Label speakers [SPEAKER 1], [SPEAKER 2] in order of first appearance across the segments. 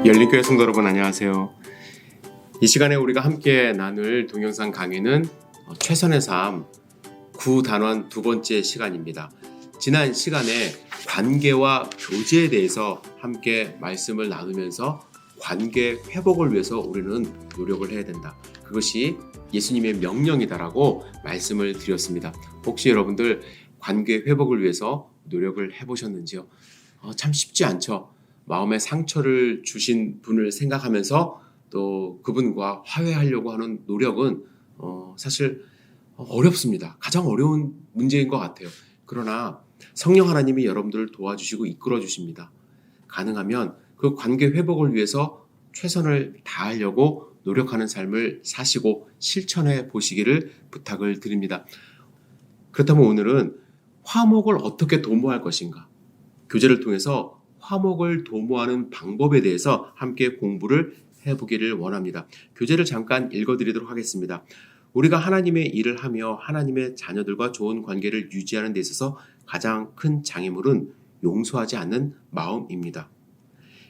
[SPEAKER 1] 열린교회 성도 여러분 안녕하세요. 이 시간에 우리가 함께 나눌 동영상 강의는 최선의 삶 9단원 두 번째 시간입니다. 지난 시간에 관계와 교제에 대해서 함께 말씀을 나누면서 관계 회복을 위해서 우리는 노력을 해야 된다. 그것이 예수님의 명령이다라고 말씀을 드렸습니다. 혹시 여러분들 관계 회복을 위해서 노력을 해보셨는지요? 참 쉽지 않죠. 마음의 상처를 주신 분을 생각하면서 또 그분과 화해하려고 하는 노력은 사실 어렵습니다. 가장 어려운 문제인 것 같아요. 그러나 성령 하나님이 여러분들을 도와주시고 이끌어 주십니다. 가능하면 그 관계 회복을 위해서 최선을 다하려고 노력하는 삶을 사시고 실천해 보시기를 부탁을 드립니다. 그렇다면 오늘은 화목을 어떻게 도모할 것인가? 교제를 통해서 화목을 도모하는 방법에 대해서 함께 공부를 해보기를 원합니다. 교재를 잠깐 읽어드리도록 하겠습니다. 우리가 하나님의 일을 하며 하나님의 자녀들과 좋은 관계를 유지하는 데 있어서 가장 큰 장애물은 용서하지 않는 마음입니다.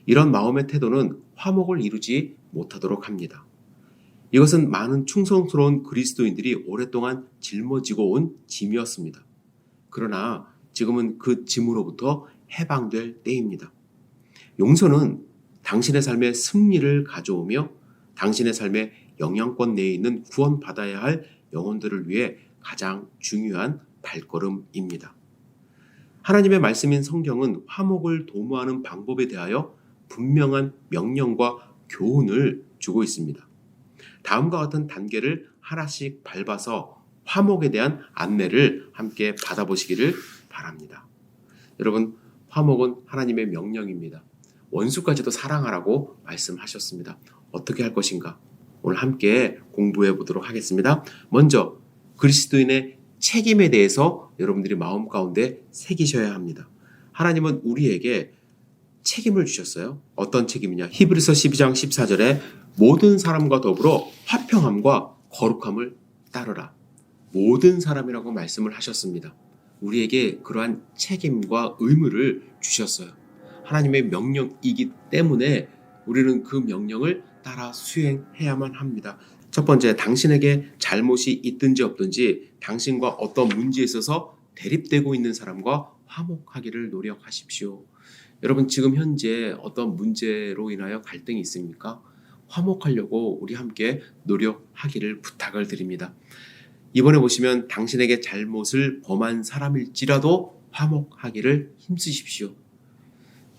[SPEAKER 1] 이런 마음의 태도는 화목을 이루지 못하도록 합니다. 이것은 많은 충성스러운 그리스도인들이 오랫동안 짊어지고 온 짐이었습니다. 그러나 지금은 그 짐으로부터 해방될 때입니다. 용서는 당신의 삶에 승리를 가져오며 당신의 삶의 영향권 내에 있는 구원받아야 할 영혼들을 위해 가장 중요한 발걸음입니다. 하나님의 말씀인 성경은 화목을 도모하는 방법에 대하여 분명한 명령과 교훈을 주고 있습니다. 다음과 같은 단계를 하나씩 밟아서 화목에 대한 안내를 함께 받아보시기를 바랍니다. 여러분, 화목은 하나님의 명령입니다. 원수까지도 사랑하라고 말씀하셨습니다. 어떻게 할 것인가? 오늘 함께 공부해 보도록 하겠습니다. 먼저 그리스도인의 책임에 대해서 여러분들이 마음 가운데 새기셔야 합니다. 하나님은 우리에게 책임을 주셨어요. 어떤 책임이냐? 히브리서 12장 14절에 모든 사람과 더불어 화평함과 거룩함을 따르라. 모든 사람이라고 말씀을 하셨습니다. 우리에게 그러한 책임과 의무를 주셨어요. 하나님의 명령이기 때문에 우리는 그 명령을 따라 수행해야만 합니다. 첫 번째, 당신에게 잘못이 있든지 없든지 당신과 어떤 문제에 있어서 대립되고 있는 사람과 화목하기를 노력하십시오. 여러분, 지금 현재 어떤 문제로 인하여 갈등이 있습니까? 화목하려고 우리 함께 노력하기를 부탁을 드립니다. 이번에 보시면 당신에게 잘못을 범한 사람일지라도 화목하기를 힘쓰십시오.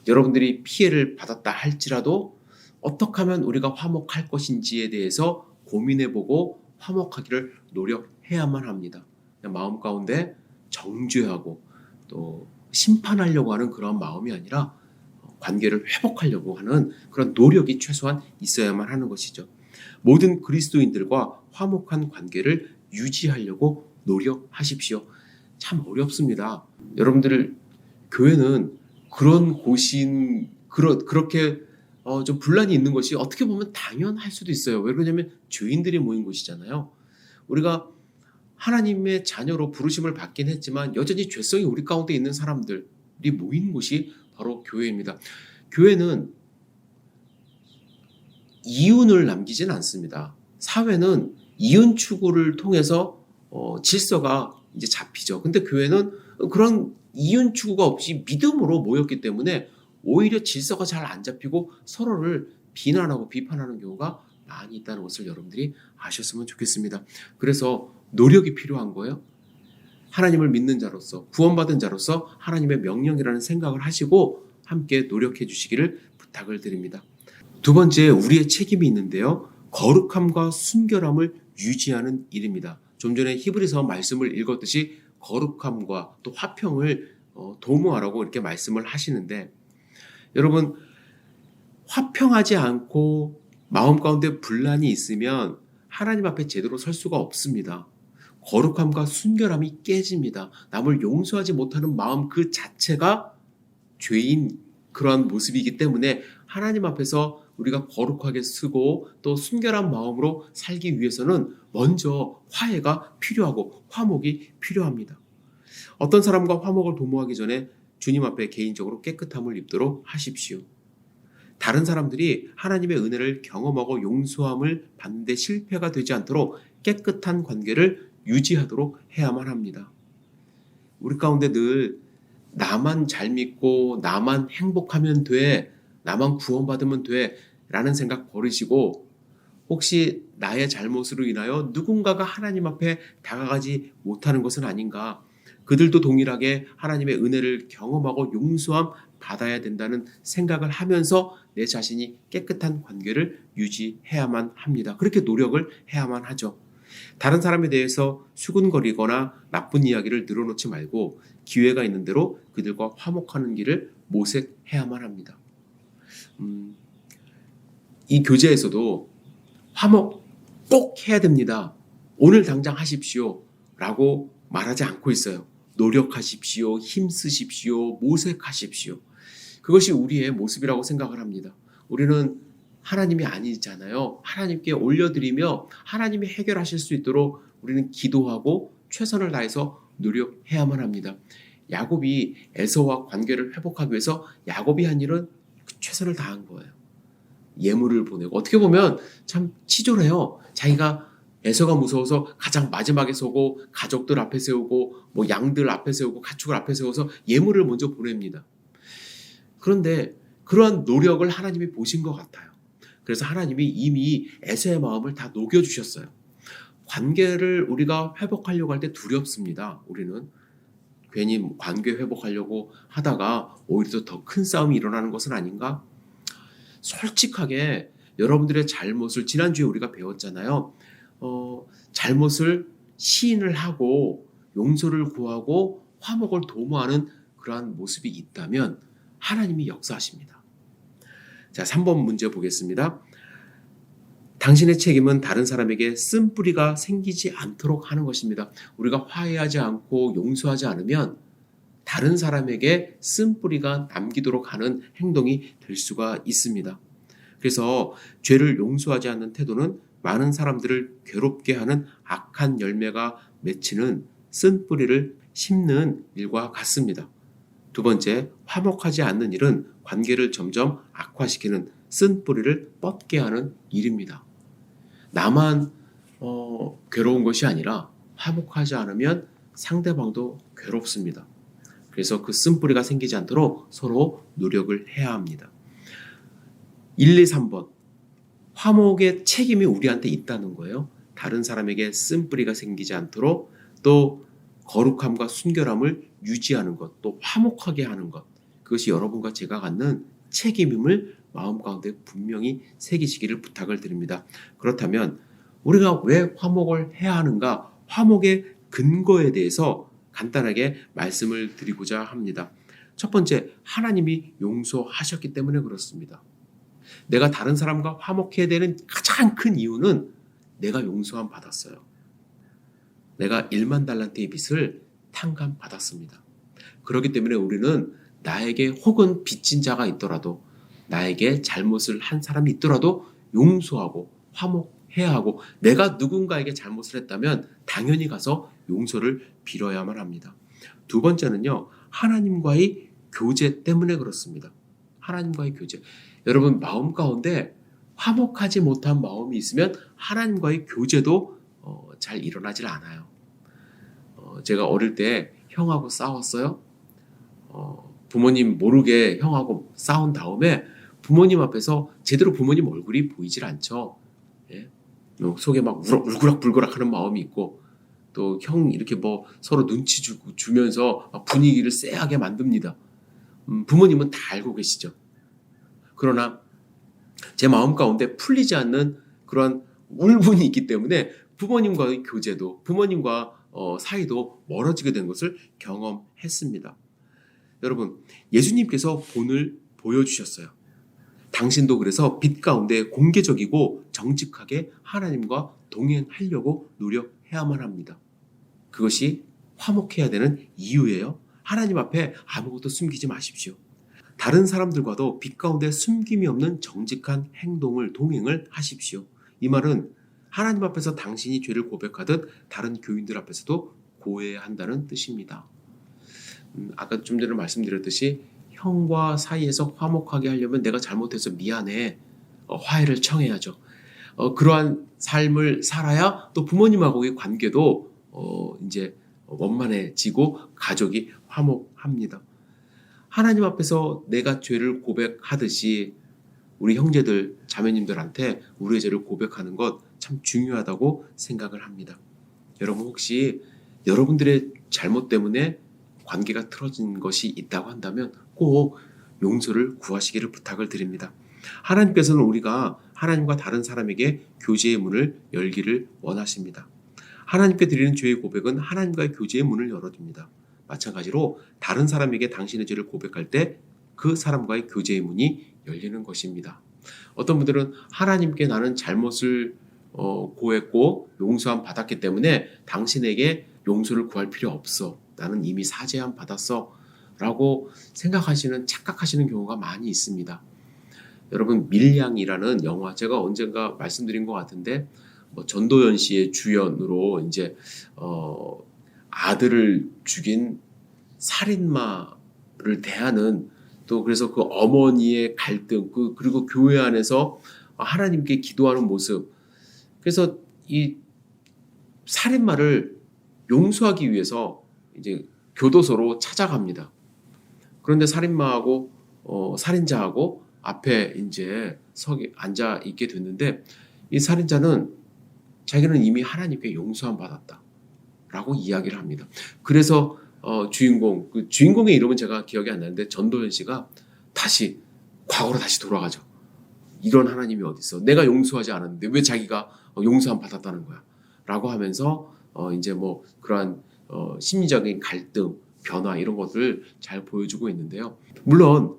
[SPEAKER 1] 여러분들이 피해를 받았다 할지라도 어떻게 하면 우리가 화목할 것인지에 대해서 고민해보고 화목하기를 노력해야만 합니다. 마음 가운데 정죄하고 또 심판하려고 하는 그런 마음이 아니라 관계를 회복하려고 하는 그런 노력이 최소한 있어야만 하는 것이죠. 모든 그리스도인들과 화목한 관계를 유지하려고 노력하십시오. 참 어렵습니다. 여러분들 교회는 그런 곳인 그렇게 좀 분란이 있는 것이 어떻게 보면 당연할 수도 있어요. 왜 그러냐면 죄인들이 모인 곳이잖아요. 우리가 하나님의 자녀로 부르심을 받긴 했지만 여전히 죄성이 우리 가운데 있는 사람들이 모인 곳이 바로 교회입니다. 교회는 이윤을 남기진 않습니다. 사회는 이윤 추구를 통해서 질서가 이제 잡히죠. 근데 교회는 그런 이윤 추구가 없이 믿음으로 모였기 때문에 오히려 질서가 잘 안 잡히고 서로를 비난하고 비판하는 경우가 많이 있다는 것을 여러분들이 아셨으면 좋겠습니다. 그래서 노력이 필요한 거예요. 하나님을 믿는 자로서, 구원받은 자로서 하나님의 명령이라는 생각을 하시고 함께 노력해 주시기를 부탁을 드립니다. 두 번째, 우리의 책임이 있는데요. 거룩함과 순결함을 유지하는 일입니다. 좀 전에 히브리서 말씀을 읽었듯이 거룩함과 또 화평을 도모하라고 이렇게 말씀을 하시는데, 여러분, 화평하지 않고 마음 가운데 분란이 있으면 하나님 앞에 제대로 설 수가 없습니다. 거룩함과 순결함이 깨집니다. 남을 용서하지 못하는 마음 그 자체가 죄인 그러한 모습이기 때문에 하나님 앞에서 우리가 거룩하게 쓰고 또 순결한 마음으로 살기 위해서는 먼저 화해가 필요하고 화목이 필요합니다. 어떤 사람과 화목을 도모하기 전에 주님 앞에 개인적으로 깨끗함을 입도록 하십시오. 다른 사람들이 하나님의 은혜를 경험하고 용서함을 받는데 실패가 되지 않도록 깨끗한 관계를 유지하도록 해야만 합니다. 우리 가운데 늘 나만 잘 믿고 나만 행복하면 돼, 나만 구원받으면 돼 라는 생각 버리시고, 혹시 나의 잘못으로 인하여 누군가가 하나님 앞에 다가가지 못하는 것은 아닌가, 그들도 동일하게 하나님의 은혜를 경험하고 용서함 받아야 된다는 생각을 하면서 내 자신이 깨끗한 관계를 유지해야만 합니다. 그렇게 노력을 해야만 하죠. 다른 사람에 대해서 수군거리거나 나쁜 이야기를 늘어놓지 말고 기회가 있는 대로 그들과 화목하는 길을 모색해야만 합니다. 이 교제에서도 화목 꼭 해야 됩니다, 오늘 당장 하십시오 라고 말하지 않고 있어요. 노력하십시오, 힘쓰십시오, 모색하십시오. 그것이 우리의 모습이라고 생각을 합니다. 우리는 하나님이 아니잖아요. 하나님께 올려드리며 하나님이 해결하실 수 있도록 우리는 기도하고 최선을 다해서 노력해야만 합니다. 야곱이 에서와 관계를 회복하기 위해서 야곱이 한 일은 최선을 다한 거예요. 예물을 보내고, 어떻게 보면 참 치졸해요. 자기가 에서가 무서워서 가장 마지막에 서고 가족들 앞에 세우고 뭐 양들 앞에 세우고 가축을 앞에 세워서 예물을 먼저 보냅니다. 그런데 그러한 노력을 하나님이 보신 것 같아요. 그래서 하나님이 이미 에서의 마음을 다 녹여주셨어요. 관계를 우리가 회복하려고 할 때 두렵습니다. 우리는 괜히 관계 회복하려고 하다가 오히려 더 큰 싸움이 일어나는 것은 아닌가? 솔직하게 여러분들의 잘못을, 지난주에 우리가 배웠잖아요. 잘못을 시인을 하고 용서를 구하고 화목을 도모하는 그러한 모습이 있다면 하나님이 역사하십니다. 자, 3번 문제 보겠습니다. 당신의 책임은 다른 사람에게 쓴뿌리가 생기지 않도록 하는 것입니다. 우리가 화해하지 않고 용서하지 않으면 다른 사람에게 쓴뿌리가 남기도록 하는 행동이 될 수가 있습니다. 그래서 죄를 용서하지 않는 태도는 많은 사람들을 괴롭게 하는 악한 열매가 맺히는 쓴뿌리를 심는 일과 같습니다. 두 번째, 화목하지 않는 일은 관계를 점점 악화시키는 쓴뿌리를 뻗게 하는 일입니다. 나만 괴로운 것이 아니라 화목하지 않으면 상대방도 괴롭습니다. 그래서 그 쓴뿌리가 생기지 않도록 서로 노력을 해야 합니다. 1, 2, 3번. 화목의 책임이 우리한테 있다는 거예요. 다른 사람에게 쓴뿌리가 생기지 않도록, 또 거룩함과 순결함을 유지하는 것, 또 화목하게 하는 것, 그것이 여러분과 제가 갖는 책임임을 마음 가운데 분명히 새기시기를 부탁을 드립니다. 그렇다면 우리가 왜 화목을 해야 하는가? 화목의 근거에 대해서 간단하게 말씀을 드리고자 합니다. 첫 번째, 하나님이 용서하셨기 때문에 그렇습니다. 내가 다른 사람과 화목해야 되는 가장 큰 이유는 내가 용서함 받았어요. 내가 1만 달란트의 빚을 탕감받았습니다. 그렇기 때문에 우리는 나에게 혹은 빚진 자가 있더라도, 나에게 잘못을 한 사람이 있더라도 용서하고 화목해야 하고, 내가 누군가에게 잘못을 했다면 당연히 가서 용서를 빌어야만 합니다. 두 번째는요, 하나님과의 교제 때문에 그렇습니다. 하나님과의 교제. 여러분, 마음 가운데 화목하지 못한 마음이 있으면 하나님과의 교제도 잘 일어나질 않아요. 제가 어릴 때 형하고 싸웠어요. 부모님 모르게 형하고 싸운 다음에 부모님 앞에서 제대로 부모님 얼굴이 보이질 않죠. 예? 속에 막 울그락불그락 하는 마음이 있고, 또 형 이렇게 뭐 서로 눈치 주면서 분위기를 쎄하게 만듭니다. 부모님은 다 알고 계시죠. 그러나 제 마음 가운데 풀리지 않는 그런 울분이 있기 때문에 부모님과의 교제도, 부모님과 사이도 멀어지게 된 것을 경험했습니다. 여러분, 예수님께서 본을 보여주셨어요. 당신도 그래서 빛 가운데 공개적이고 정직하게 하나님과 동행하려고 노력해야만 합니다. 그것이 화목해야 되는 이유예요. 하나님 앞에 아무것도 숨기지 마십시오. 다른 사람들과도 빛 가운데 숨김이 없는 정직한 행동을, 동행을 하십시오. 이 말은 하나님 앞에서 당신이 죄를 고백하듯 다른 교인들 앞에서도 고해야 한다는 뜻입니다. 아까 좀 전에 말씀드렸듯이 형과 사이에서 화목하게 하려면 내가 잘못해서 미안해. 화해를 청해야죠. 그러한 삶을 살아야 또 부모님하고의 관계도 이제 원만해지고 가족이 화목합니다. 하나님 앞에서 내가 죄를 고백하듯이 우리 형제들, 자매님들한테 우리의 죄를 고백하는 것 참 중요하다고 생각을 합니다. 여러분 혹시 여러분들의 잘못 때문에 관계가 틀어진 것이 있다고 한다면 꼭 용서를 구하시기를 부탁을 드립니다. 하나님께서는 우리가 하나님과 다른 사람에게 교제의 문을 열기를 원하십니다. 하나님께 드리는 죄의 고백은 하나님과의 교제의 문을 열어줍니다. 마찬가지로 다른 사람에게 당신의 죄를 고백할 때 그 사람과의 교제의 문이 열리는 것입니다. 어떤 분들은 하나님께 나는 잘못을 고했고 용서함 받았기 때문에 당신에게 용서를 구할 필요 없어. 나는 이미 사죄함 받았어. 라고 생각하시는, 착각하시는 경우가 많이 있습니다. 여러분 밀양이라는 영화 제가 언젠가 말씀드린 것 같은데 전도연 씨의 주연으로 이제 아들을 죽인 살인마를 대하는 또 그래서 그 어머니의 갈등 그리고 교회 안에서 하나님께 기도하는 모습 그래서 이 살인마를 용서하기 위해서 이제 교도소로 찾아갑니다. 그런데 살인마하고 살인자하고 앞에 이제 앉아 있게 됐는데 이 살인자는 자기는 이미 하나님께 용서함 받았다라고 이야기를 합니다. 그래서 주인공의 이름은 제가 기억이 안 나는데 전도연 씨가 다시 과거로 다시 돌아가죠. 이런 하나님이 어디 있어? 내가 용서하지 않았는데 왜 자기가 용서함 받았다는 거야? 라고 하면서 이제 뭐 그러한 심리적인 갈등, 변화 이런 것들을 잘 보여주고 있는데요. 물론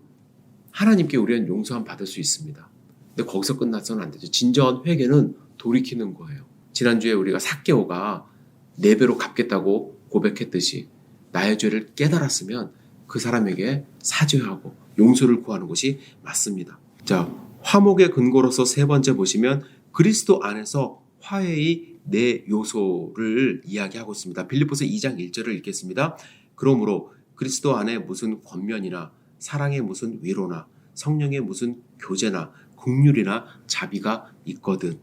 [SPEAKER 1] 하나님께 우리는 용서함 받을 수 있습니다. 근데 거기서 끝나서는 안 되죠. 진정한 회개는 돌이키는 거예요. 지난주에 우리가 삭개오가 4배로 갚겠다고 고백했듯이 나의 죄를 깨달았으면 그 사람에게 사죄하고 용서를 구하는 것이 맞습니다. 자, 화목의 근거로서 3번째 보시면 그리스도 안에서 화해의 4요소를 이야기하고 있습니다. 빌립보서 2장 1절을 읽겠습니다. 그러므로 그리스도 안에 무슨 권면이나 사랑의 무슨 위로나 성령의 무슨 교제나 긍휼이나 자비가 있거든.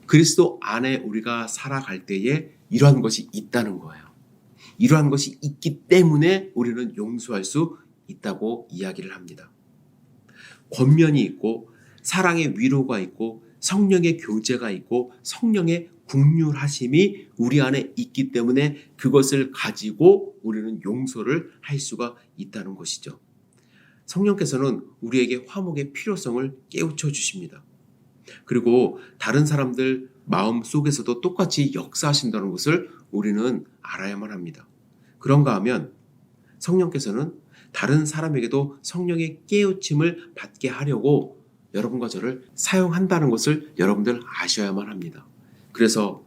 [SPEAKER 1] 그리스도 안에 우리가 살아갈 때에 이러한 것이 있다는 거예요. 이러한 것이 있기 때문에 우리는 용서할 수 있다고 이야기를 합니다. 권면이 있고 사랑의 위로가 있고 성령의 교제가 있고 성령의 긍휼하심이 우리 안에 있기 때문에 그것을 가지고 우리는 용서를 할 수가 있다는 것이죠. 성령께서는 우리에게 화목의 필요성을 깨우쳐 주십니다. 그리고 다른 사람들 마음 속에서도 똑같이 역사하신다는 것을 우리는 알아야만 합니다. 그런가 하면 성령께서는 다른 사람에게도 성령의 깨우침을 받게 하려고 여러분과 저를 사용한다는 것을 여러분들 아셔야만 합니다. 그래서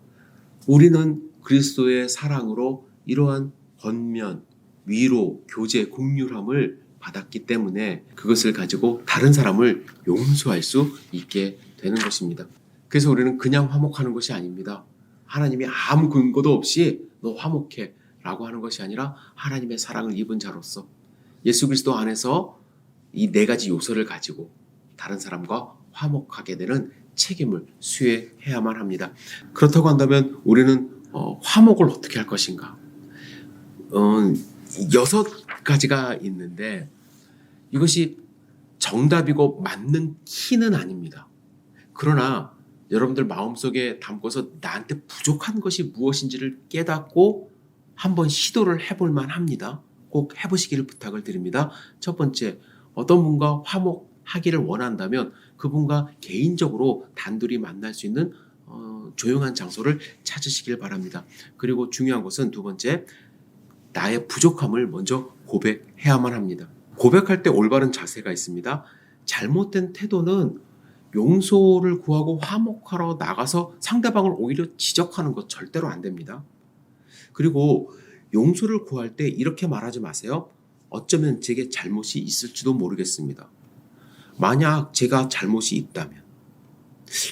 [SPEAKER 1] 우리는 그리스도의 사랑으로 이러한 권면, 위로, 교제, 긍휼함을 받았기 때문에 그것을 가지고 다른 사람을 용서할 수 있게 되는 것입니다. 그래서 우리는 그냥 화목하는 것이 아닙니다. 하나님이 아무 근거도 없이 너 화목해 라고 하는 것이 아니라 하나님의 사랑을 입은 자로서 예수 그리스도 안에서 이 4가지 요소를 가지고 다른 사람과 화목하게 되는 책임을 수행해야만 합니다. 그렇다고 한다면 우리는 화목을 어떻게 할 것인가? 6가지가 있는데 이것이 정답이고 맞는 키는 아닙니다. 그러나 여러분들 마음속에 담고서 나한테 부족한 것이 무엇인지를 깨닫고 한번 시도를 해볼 만합니다. 꼭 해보시기를 부탁을 드립니다. 첫 번째, 어떤 분과 화목하기를 원한다면 그분과 개인적으로 단둘이 만날 수 있는 조용한 장소를 찾으시길 바랍니다. 그리고 중요한 것은 2번째, 나의 부족함을 먼저 고백해야만 합니다. 고백할 때 올바른 자세가 있습니다. 잘못된 태도는 용서를 구하고 화목하러 나가서 상대방을 오히려 지적하는 것 절대로 안 됩니다. 그리고 용서를 구할 때 이렇게 말하지 마세요. 어쩌면 제게 잘못이 있을지도 모르겠습니다. 만약 제가 잘못이 있다면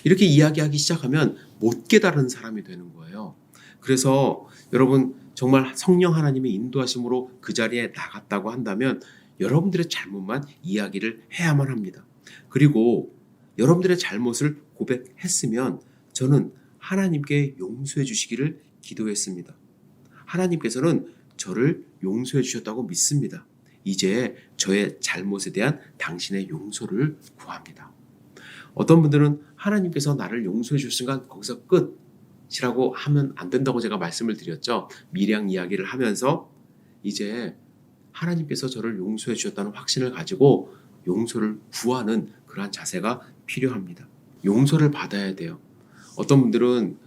[SPEAKER 1] 이렇게 이야기하기 시작하면 못 깨달은 사람이 되는 거예요. 그래서 여러분 정말 성령 하나님의 인도하심으로 그 자리에 나갔다고 한다면 여러분들의 잘못만 이야기를 해야만 합니다. 그리고 여러분들의 잘못을 고백했으면 저는 하나님께 용서해 주시기를 기도했습니다. 하나님께서는 저를 용서해 주셨다고 믿습니다. 이제 저의 잘못에 대한 당신의 용서를 구합니다. 어떤 분들은 하나님께서 나를 용서해 주셨으니까 거기서 끝이라고 하면 안 된다고 제가 말씀을 드렸죠. 미량 이야기를 하면서 이제 하나님께서 저를 용서해 주셨다는 확신을 가지고 용서를 구하는 그러한 자세가 필요합니다. 용서를 받아야 돼요. 어떤 분들은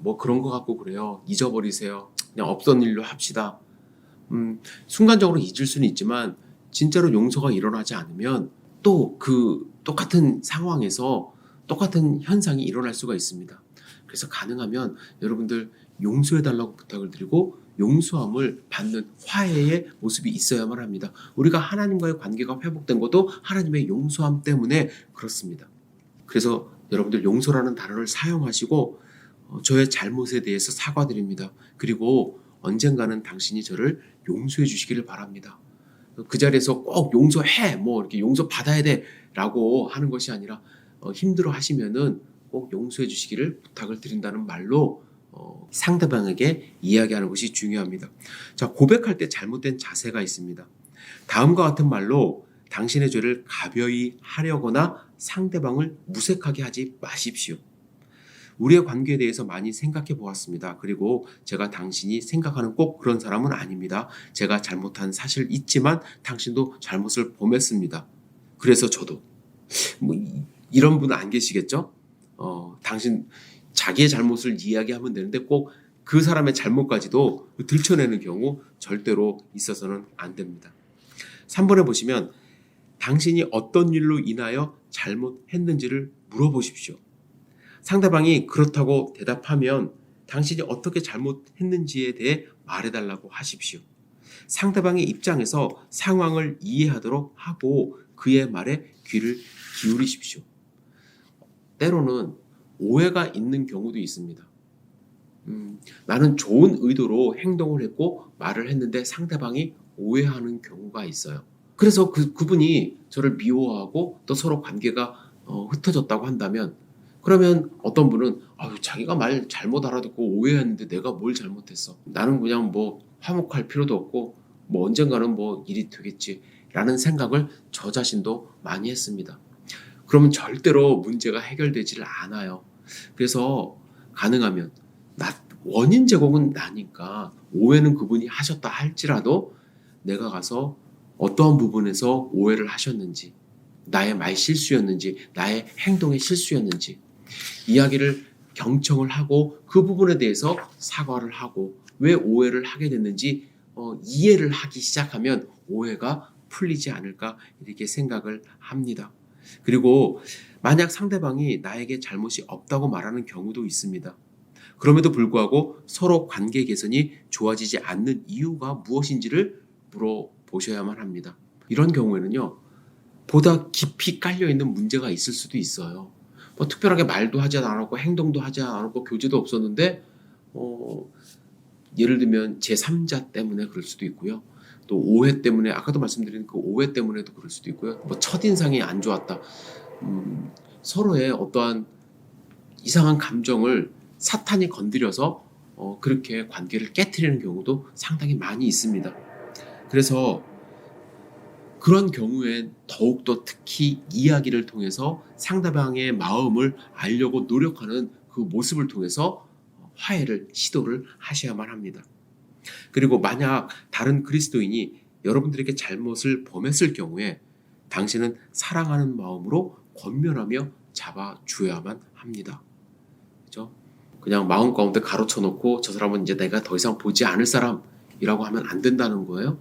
[SPEAKER 1] 뭐 그런 거 갖고 그래요. 잊어버리세요. 그냥 없던 일로 합시다. 순간적으로 잊을 수는 있지만 진짜로 용서가 일어나지 않으면 또 그 똑같은 상황에서 똑같은 현상이 일어날 수가 있습니다. 그래서 가능하면 여러분들 용서해달라고 부탁을 드리고 용서함을 받는 화해의 모습이 있어야만 합니다. 우리가 하나님과의 관계가 회복된 것도 하나님의 용서함 때문에 그렇습니다. 그래서 여러분들 용서라는 단어를 사용하시고 저의 잘못에 대해서 사과드립니다. 그리고 언젠가는 당신이 저를 용서해 주시기를 바랍니다. 그 자리에서 꼭 용서해, 이렇게 용서 받아야 돼 라고 하는 것이 아니라 힘들어 하시면은 꼭 용서해 주시기를 부탁을 드린다는 말로 상대방에게 이야기하는 것이 중요합니다. 자, 고백할 때 잘못된 자세가 있습니다. 다음과 같은 말로 당신의 죄를 가벼이 하려거나 상대방을 무색하게 하지 마십시오. 우리의 관계에 대해서 많이 생각해 보았습니다. 그리고 제가 당신이 생각하는 꼭 그런 사람은 아닙니다. 제가 잘못한 사실 있지만 당신도 잘못을 범했습니다. 그래서 저도 이런 분은 안 계시겠죠? 당신 자기의 잘못을 이야기하면 되는데 꼭 그 사람의 잘못까지도 들춰내는 경우 절대로 있어서는 안 됩니다. 3번에 보시면 당신이 어떤 일로 인하여 잘못했는지를 물어보십시오. 상대방이 그렇다고 대답하면 당신이 어떻게 잘못했는지에 대해 말해달라고 하십시오. 상대방의 입장에서 상황을 이해하도록 하고 그의 말에 귀를 기울이십시오. 때로는 오해가 있는 경우도 있습니다. 나는 좋은 의도로 행동을 했고 말을 했는데 상대방이 오해하는 경우가 있어요. 그래서 그분이 저를 미워하고 또 서로 관계가 흩어졌다고 한다면 그러면 어떤 분은 자기가 말 잘못 알아듣고 오해했는데 내가 뭘 잘못했어. 나는 그냥 화목할 필요도 없고 언젠가는 일이 되겠지 라는 생각을 저 자신도 많이 했습니다. 그러면 절대로 문제가 해결되지를 않아요. 그래서 가능하면 원인 제공은 나니까 오해는 그분이 하셨다 할지라도 내가 가서 어떠한 부분에서 오해를 하셨는지 나의 말 실수였는지 나의 행동의 실수였는지 이야기를 경청을 하고 그 부분에 대해서 사과를 하고 왜 오해를 하게 됐는지 이해를 하기 시작하면 오해가 풀리지 않을까 이렇게 생각을 합니다. 그리고 만약 상대방이 나에게 잘못이 없다고 말하는 경우도 있습니다. 그럼에도 불구하고 서로 관계 개선이 좋아지지 않는 이유가 무엇인지를 물어보셔야만 합니다. 이런 경우에는요, 보다 깊이 깔려있는 문제가 있을 수도 있어요. 특별하게 말도 하지 않았고 행동도 하지 않았고 교제도 없었는데 예를 들면 제3자 때문에 그럴 수도 있고요. 또 오해 때문에 아까도 말씀드린 그 오해 때문에도 그럴 수도 있고요. 첫인상이 안 좋았다. 서로의 어떠한 이상한 감정을 사탄이 건드려서 그렇게 관계를 깨트리는 경우도 상당히 많이 있습니다. 그래서 그런 경우엔 더욱더 특히 이야기를 통해서 상대방의 마음을 알려고 노력하는 그 모습을 통해서 화해를 시도를 하셔야만 합니다. 그리고 만약 다른 그리스도인이 여러분들에게 잘못을 범했을 경우에 당신은 사랑하는 마음으로 권면하며 잡아줘야만 합니다. 그렇죠? 그냥 마음 가운데 가로쳐 놓고 저 사람은 이제 내가 더 이상 보지 않을 사람이라고 하면 안 된다는 거예요.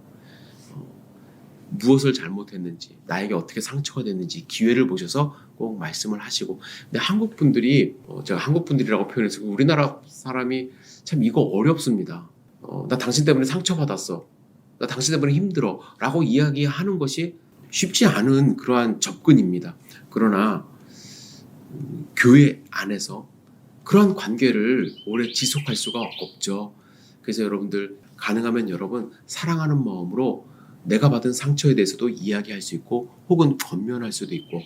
[SPEAKER 1] 무엇을 잘못했는지, 나에게 어떻게 상처가 됐는지 기회를 보셔서 꼭 말씀을 하시고. 근데 한국 분들이 제가 한국 분들이라고 표현해서 우리나라 사람이 참 이거 어렵습니다. 나 당신 때문에 상처받았어. 나 당신 때문에 힘들어. 라고 이야기하는 것이 쉽지 않은 그러한 접근입니다. 그러나 교회 안에서 그러한 관계를 오래 지속할 수가 없죠. 그래서 여러분들 가능하면 여러분 사랑하는 마음으로 내가 받은 상처에 대해서도 이야기할 수 있고 혹은 권면할 수도 있고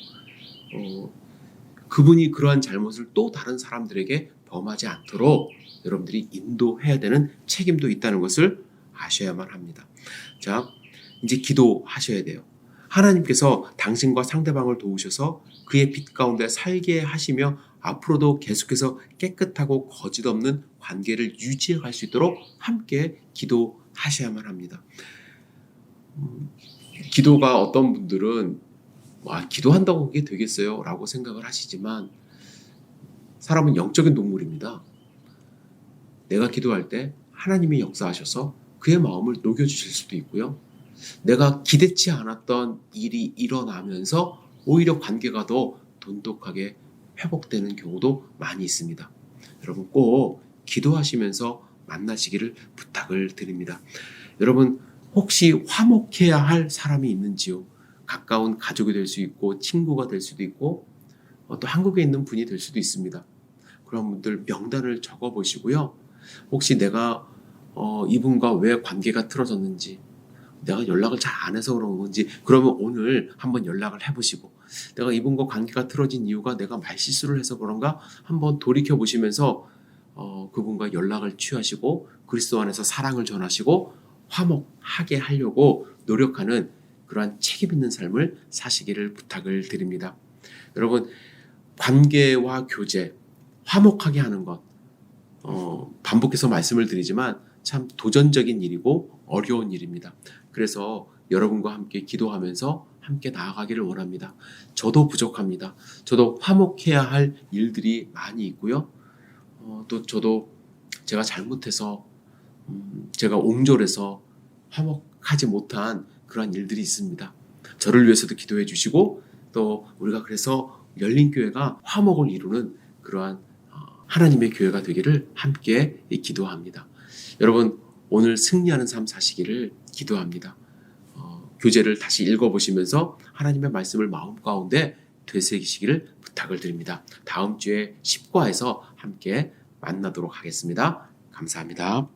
[SPEAKER 1] 그분이 그러한 잘못을 또 다른 사람들에게 범하지 않도록 여러분들이 인도해야 되는 책임도 있다는 것을 아셔야만 합니다. 자, 이제 기도하셔야 돼요. 하나님께서 당신과 상대방을 도우셔서 그의 빛 가운데 살게 하시며 앞으로도 계속해서 깨끗하고 거짓 없는 관계를 유지해 갈 수 있도록 함께 기도하셔야만 합니다. 기도가 어떤 분들은 기도한다고 그게 되겠어요? 라고 생각을 하시지만 사람은 영적인 동물입니다. 내가 기도할 때 하나님이 역사하셔서 그의 마음을 녹여주실 수도 있고요. 내가 기대치 않았던 일이 일어나면서 오히려 관계가 더 돈독하게 회복되는 경우도 많이 있습니다. 여러분 꼭 기도하시면서 만나시기를 부탁을 드립니다. 여러분 혹시 화목해야 할 사람이 있는지요? 가까운 가족이 될 수 있고 친구가 될 수도 있고 또 한국에 있는 분이 될 수도 있습니다. 그런 분들 명단을 적어보시고요. 혹시 내가 이분과 왜 관계가 틀어졌는지, 내가 연락을 잘 안 해서 그런 건지, 그러면 오늘 한번 연락을 해보시고, 내가 이분과 관계가 틀어진 이유가 내가 말실수를 해서 그런가 한번 돌이켜보시면서 그분과 연락을 취하시고 그리스도 안에서 사랑을 전하시고 화목하게 하려고 노력하는 그러한 책임 있는 삶을 사시기를 부탁을 드립니다. 여러분 관계와 교제, 화목하게 하는 것 반복해서 말씀을 드리지만 참 도전적인 일이고 어려운 일입니다. 그래서 여러분과 함께 기도하면서 함께 나아가기를 원합니다. 저도 부족합니다. 저도 화목해야 할 일들이 많이 있고요. 또 저도 제가 잘못해서 제가 옹졸해서 화목하지 못한 그런 일들이 있습니다. 저를 위해서도 기도해 주시고 또 우리가 그래서 열린교회가 화목을 이루는 그러한 하나님의 교회가 되기를 함께 기도합니다. 여러분 오늘 승리하는 삶 사시기를 기도합니다. 교재를 다시 읽어보시면서 하나님의 말씀을 마음 가운데 되새기시기를 부탁을 드립니다. 다음 주에 10과에서 함께 만나도록 하겠습니다. 감사합니다.